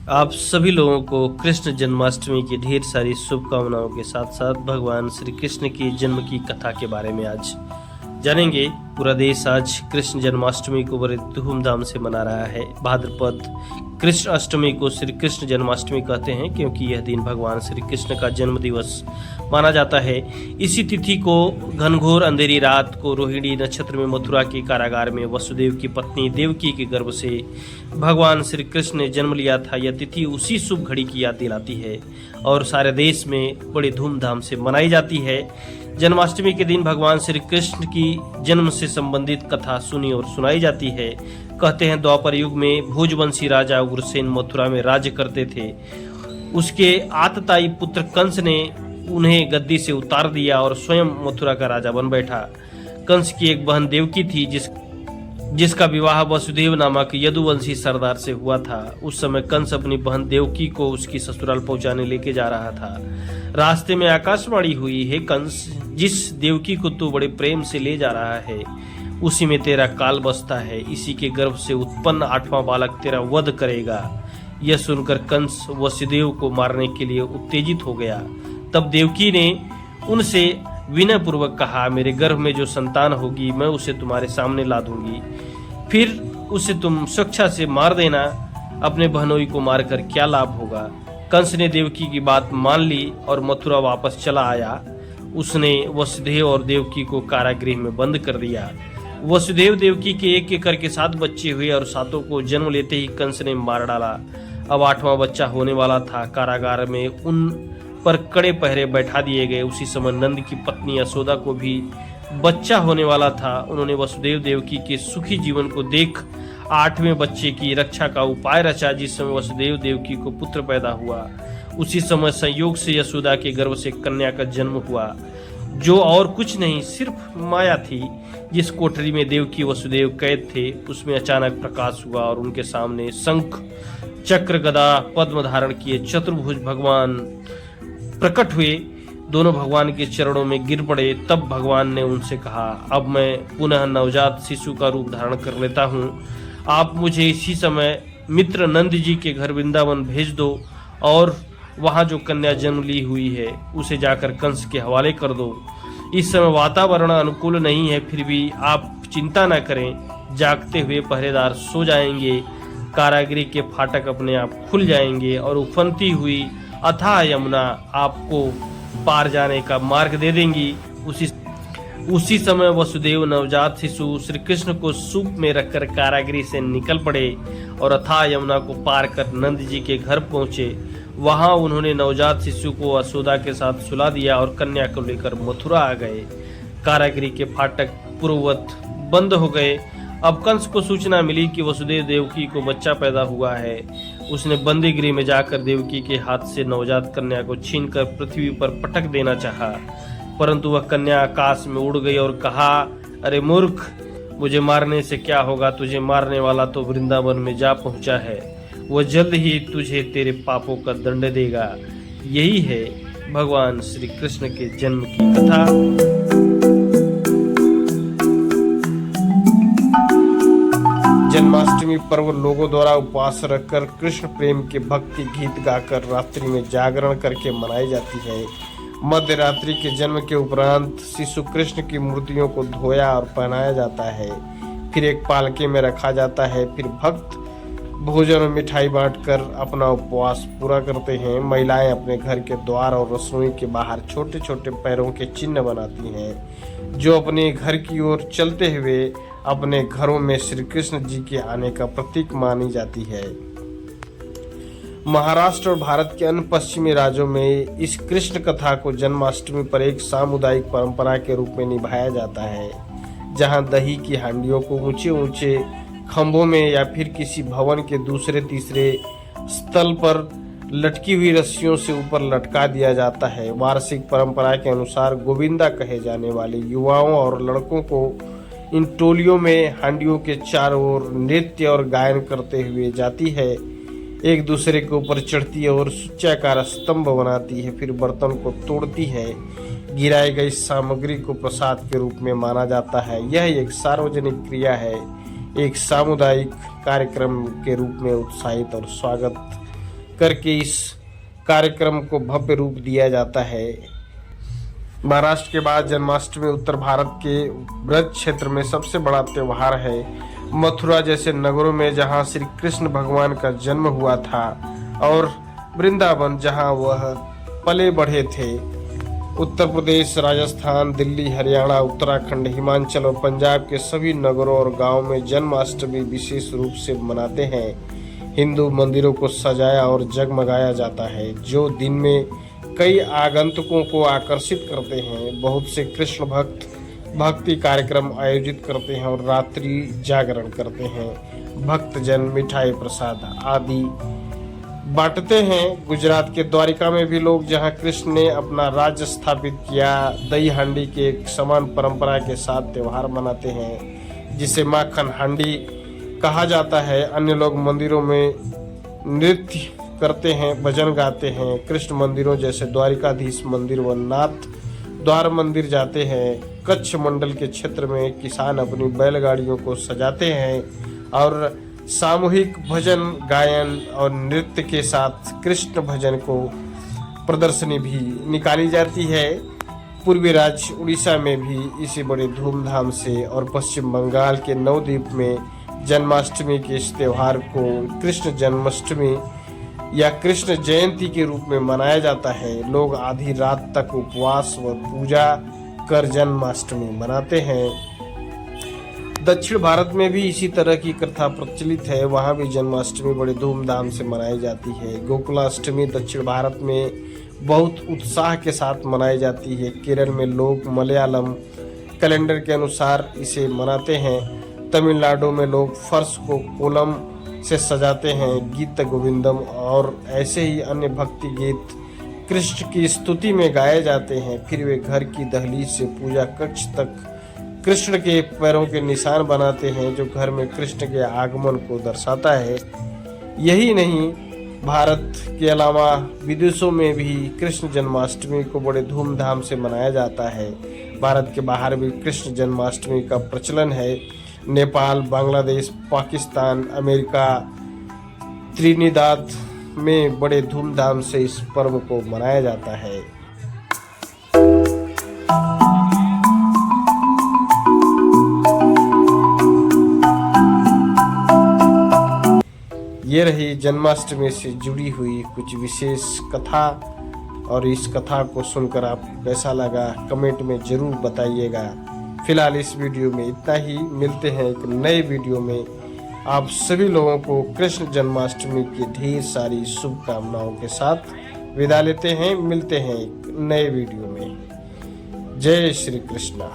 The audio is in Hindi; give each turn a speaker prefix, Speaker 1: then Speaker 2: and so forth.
Speaker 1: आप सभी लोगों को कृष्ण जन्माष्टमी की ढेर सारी शुभकामनाओं के साथ साथ भगवान श्री कृष्ण की जन्म की कथा के बारे में आज जानेंगे। पूरा देश आज कृष्ण जन्माष्टमी को बड़े धूमधाम से मना रहा है। भाद्रपद कृष्ण अष्टमी को श्री कृष्ण जन्माष्टमी कहते हैं क्योंकि यह दिन भगवान श्री कृष्ण का जन्म दिवस माना जाता है। इसी तिथि को घनघोर अंधेरी रात को रोहिणी नक्षत्र में मथुरा के कारागार में वसुदेव की पत्नी देवकी के गर्भ से भगवान श्री कृष्ण ने जन्म लिया था। यह तिथि उसी शुभ घड़ी की याद दिलाती है और सारे देश में बड़े धूमधाम से मनाई जाती है। जन्माष्टमी के दिन भगवान श्री कृष्ण की जन्म से संबंधित कथा सुनी और सुनाई जाती है। कहते हैं द्वापर युग में भोजवंशी राजा उग्रसेन मथुरा में राज्य करते थे। उसके आतताई पुत्र कंस ने उन्हें गद्दी से उतार दिया और स्वयं मथुरा का राजा बन बैठा। कंस की एक बहन देवकी थी जिसका विवाह वसुदेव नामक यदुवंशी सरदार से हुआ था। उस समय कंस अपनी बहन देवकी को उसकी ससुराल पहुंचाने लेके जा रहा था। रास्ते में आकाशवाणी हुई, हे कंस, जिस देवकी को तू बड़े प्रेम से ले जा रहा है उसी में तेरा काल बसता है। इसी के गर्भ से उत्पन्न 8वां बालक तेरा वध करेगा। यह सुनकर कंस वसुदेव को मारने के लिए उत्तेजित हो गया। तब देवकी ने उनसे विनय पूर्वक कहा, मेरे गर्भ में जो संतान होगी मैं उसे तुम्हारे सामने ला दूंगी, फिर उसे तुम स्वेच्छा से मार देना। अपने बहनोई को मारकर क्या लाभ होगा। कंस ने देवकी की बात मान ली और मथुरा वापस चला आया। उसने वसुदेव और देवकी को कारागृह में बंद कर दिया। वसुदेव देवकी के एक एक करके 7 बच्चे हुए और 7 को जन्म लेते ही कंस ने मार डाला। अब 8वां बच्चा होने वाला था। कारागार में उन पर कड़े पहरे बैठा दिए गए। उसी समय नंद की पत्नी यशोदा को भी बच्चा होने वाला था। उन्होंने वसुदेव देवकी के सुखी जीवन को देख 8वें बच्चे की रक्षा का उपाय रचा। जिस समय वसुदेव देवकी को पुत्र पैदा हुआ उसी समय संयोग से यशोदा के गर्भ से कन्या का जन्म हुआ, जो और कुछ नहीं सिर्फ माया थी। जिस कोठरी में देवकी वसुदेव कैद थे उसमें अचानक प्रकाश हुआ और उनके सामने शंख चक्र गदा पद्म धारण किए चतुर्भुज भगवान प्रकट हुए। दोनों भगवान के चरणों में गिर पड़े। तब भगवान ने उनसे कहा, अब मैं पुनः नवजात शिशु का रूप धारण कर लेता हूँ। आप मुझे इसी समय मित्र नंद जी के घर वृंदावन भेज दो और वहाँ जो कन्या जन्म ली हुई है उसे जाकर कंस के हवाले कर दो। इस समय वातावरण अनुकूल नहीं है, फिर भी आप चिंता न करें। जागते हुए पहरेदार सो जाएंगे, कारागृह के फाटक अपने आप खुल जाएंगे और उफनती हुई अथाह यमुना आपको पार जाने का मार्ग दे देंगी। उसी समय वसुदेव नवजात शिशु श्री कृष्ण को सूप में रखकर कारागृह से निकल पड़े और अथाह यमुना को पार कर नंद जी के घर पहुंचे। वहां उन्होंने नवजात शिशु को यशोदा के साथ सुला दिया और कन्या को लेकर मथुरा आ गए। कारागृह के फाटक पूर्ववत बंद हो गए। अब कंस को सूचना मिली कि वसुदेव देवकी को बच्चा पैदा हुआ है। उसने बंदी गृह में जाकर देवकी के हाथ से नवजात कन्या को छीनकर पृथ्वी पर पटक देना चाहा, परंतु वह कन्या आकाश में उड़ गई और कहा, अरे मूर्ख, मुझे मारने से क्या होगा। तुझे मारने वाला तो वृंदावन में जा पहुंचा है। वह जल्द ही तुझे तेरे पापों का दंड देगा। यही है भगवान श्री कृष्ण के जन्म की कथा। जन्माष्टमी पर्व लोगों द्वारा उपवास रखकर कृष्ण प्रेम के भक्ति गीत गाकर रात्रि में जागरण करके मनाई जाती है। मध्य रात्रि के जन्म के उपरांत शिशु कृष्ण की मूर्तियों को धोया और पहनाया जाता है, फिर एक पालकी में रखा जाता है। फिर भक्त भोजन और मिठाई बांटकर अपना उपवास पूरा करते हैं। महिलाएं अपने घर के द्वार और रसोई के बाहर छोटे छोटे पैरों के चिन्ह बनाती हैं, जो अपने घर की ओर चलते हुए अपने घरों में श्री कृष्ण जी के आने का प्रतीक मानी जाती है। महाराष्ट्र और भारत के अन्य पश्चिमी राज्यों में इस कृष्ण कथा को जन्माष्टमी पर एक सामुदायिक परंपरा के रूप में निभाया जाता है, जहां दही की हांडियों को ऊंचे ऊंचे खंभों में या फिर किसी भवन के दूसरे तीसरे स्थल पर लटकी हुई रस्सियों से ऊपर लटका दिया जाता है। वार्षिक परंपरा के अनुसार गोविंदा कहे जाने वाले युवाओं और लड़कों को इन टोलियों में हांडियों के चारों ओर नृत्य और गायन करते हुए जाती है, एक दूसरे के ऊपर चढ़ती है और सूच्याकार स्तंभ बनाती है, फिर बर्तन को तोड़ती है। गिराई गई सामग्री को प्रसाद के रूप में माना जाता है। यह एक सार्वजनिक क्रिया है, एक सामुदायिक कार्यक्रम के रूप में उत्साहित और स्वागत करके इस कार्यक्रम को भव्य रूप दिया जाता है। महाराष्ट्र के बाद जन्माष्टमी उत्तर भारत के ब्रज क्षेत्र में सबसे बड़ा त्योहार है। मथुरा जैसे नगरों में जहां श्री कृष्ण भगवान का जन्म हुआ था और वृंदावन जहां वह पले बढ़े थे, उत्तर प्रदेश, राजस्थान, दिल्ली, हरियाणा, उत्तराखंड, हिमाचल और पंजाब के सभी नगरों और गांवों में जन्माष्टमी विशेष रूप से मनाते हैं। हिंदू मंदिरों को सजाया और जगमगाया जाता है, जो दिन में कई आगंतुकों को आकर्षित करते हैं। बहुत से कृष्ण भक्त भक्ति कार्यक्रम आयोजित करते हैं और रात्रि जागरण करते हैं। भक्तजन मिठाई, प्रसाद आदि बांटते हैं। गुजरात के द्वारिका में भी लोग, जहां कृष्ण ने अपना राज्य स्थापित किया, दही हांडी के एक समान परंपरा के साथ त्योहार मनाते हैं, जिसे माखन हांडी कहा जाता है। अन्य लोग मंदिरों में नृत्य करते हैं, भजन गाते हैं। कृष्ण मंदिरों जैसे द्वारिकाधीश मंदिर व नाथ द्वार मंदिर जाते हैं। कच्छ मंडल के क्षेत्र में किसान अपनी बैलगाड़ियों को सजाते हैं और सामूहिक भजन गायन और नृत्य के साथ कृष्ण भजन को प्रदर्शनी भी निकाली जाती है। पूर्वी राज्य उड़ीसा में भी इसे बड़े धूमधाम से और पश्चिम बंगाल के नवद्वीप में जन्माष्टमी के इस त्योहार को कृष्ण जन्माष्टमी या कृष्ण जयंती के रूप में मनाया जाता है। लोग आधी रात तक उपवास व पूजा कर जन्माष्टमी मनाते हैं। दक्षिण भारत में भी इसी तरह की प्रथा प्रचलित है। वहाँ भी जन्माष्टमी बड़े धूमधाम से मनाई जाती है। गोकुलाष्टमी दक्षिण भारत में बहुत उत्साह के साथ मनाई जाती है। केरल में लोग मलयालम कैलेंडर के अनुसार इसे मनाते हैं। तमिलनाडु में लोग फर्श को कोलम से सजाते हैं। गीत गोविंदम और ऐसे ही अन्य भक्ति गीत कृष्ण की स्तुति में गाए जाते हैं। फिर वे घर की दहलीज से पूजा कक्ष तक कृष्ण के पैरों के निशान बनाते हैं, जो घर में कृष्ण के आगमन को दर्शाता है। यही नहीं, भारत के अलावा विदेशों में भी कृष्ण जन्माष्टमी को बड़े धूमधाम से मनाया जाता है। भारत के बाहर भी कृष्ण जन्माष्टमी का प्रचलन है। नेपाल, बांग्लादेश, पाकिस्तान, अमेरिका, त्रिनिदाद में बड़े धूमधाम से इस पर्व को मनाया जाता है। ये रही जन्माष्टमी से जुड़ी हुई कुछ विशेष कथा, और इस कथा को सुनकर आपको कैसा लगा कमेंट में जरूर बताइएगा। फिलहाल इस वीडियो में इतना ही। मिलते हैं एक नए वीडियो में। आप सभी लोगों को कृष्ण जन्माष्टमी की ढेर सारी शुभकामनाओं के साथ विदा लेते हैं। मिलते हैं एक नए वीडियो में। जय श्री कृष्ण।